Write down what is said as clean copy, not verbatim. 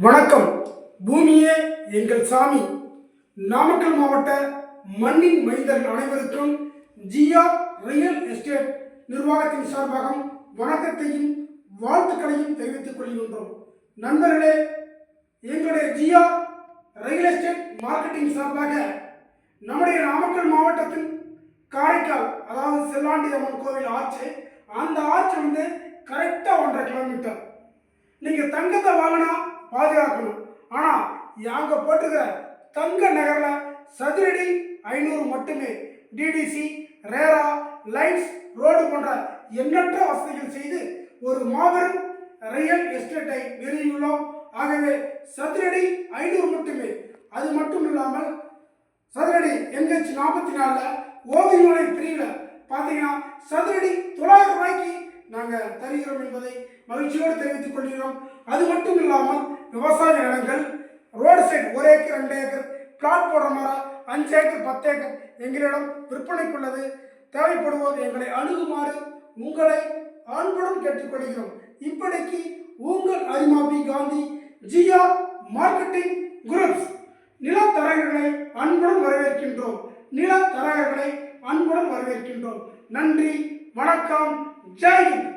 வணக்கம். பூமியே எங்கள் சாமி. நாமக்கல் மாவட்ட மண்ணின் மைந்தர் அனைவருக்கும் ஜிஆர் ரியல் எஸ்டேட் நிர்வாகத்தின் சார்பாக வணக்கத்தையும் வாழ்த்துக்களையும் தெரிவித்துக் கொள்கின்றோம். நண்பர்களே, எங்களுடைய ஜிஆர் ரியல் எஸ்டேட் மார்க்கெட்டிங் சார்பாக நம்முடைய நாமக்கல் மாவட்டத்தின் காரைக்கால், அதாவது செல்லாண்டி அம்மன் கோவில் ஆர்ச்சு, அந்த ஆர்ச் கரெக்டாக 1.5 கிலோமீட்டர். நீங்கள் தங்கத்தை வாங்கினா பாதுகாக்கணும். ஆனால் அங்கே போட்டுக்கிற தங்க நகரில் சதுரடி 500 மட்டுமே. டிடிசி, ரேரா, லைன்ஸ், ரோடு போன்ற எண்ணற்ற வசதிகள் செய்து ஒரு மாபெரும் ரியல் எஸ்டேட்டை நிறுவியுள்ளோம். ஆகவே சதுரடி 500 மட்டுமே. அது மட்டும் இல்லாமல் சதுரடி NH 44 ஓவியமலை பிரிவில் பார்த்தீங்கன்னா சதுரடி 900 ரூபாய்க்கு நாங்கள் தருகிறோம் என்பதை மகிழ்ச்சியோடு தெரிவித்துக் கொள்கிறோம். அது மட்டும் இல்லாமல் விவசாய நிலங்கள், road side 1 acre 2 acre plot போடுற மாதிரி 5 ஏக்கர் 10 ஏக்கர் எங்களிடம் விற்பனைக்குள்ளது. தேவைப்படுவோர் எங்களை அணுகுமாறு உங்களை அன்புடன் கேட்டுக்கொள்கிறோம். இப்படிக்கு உங்கள் அரிமாபி காந்தி, ஜிஆர் மார்க்கெட்டிங் குரூப்ஸ். நிலத்தரகர்களை அன்புடன் வரவேற்கின்றோம். நிலத்தரகர்களை அன்புடன் வரவேற்கின்றோம். நன்றி, வணக்கம், ஜெய் ஹிந்த்.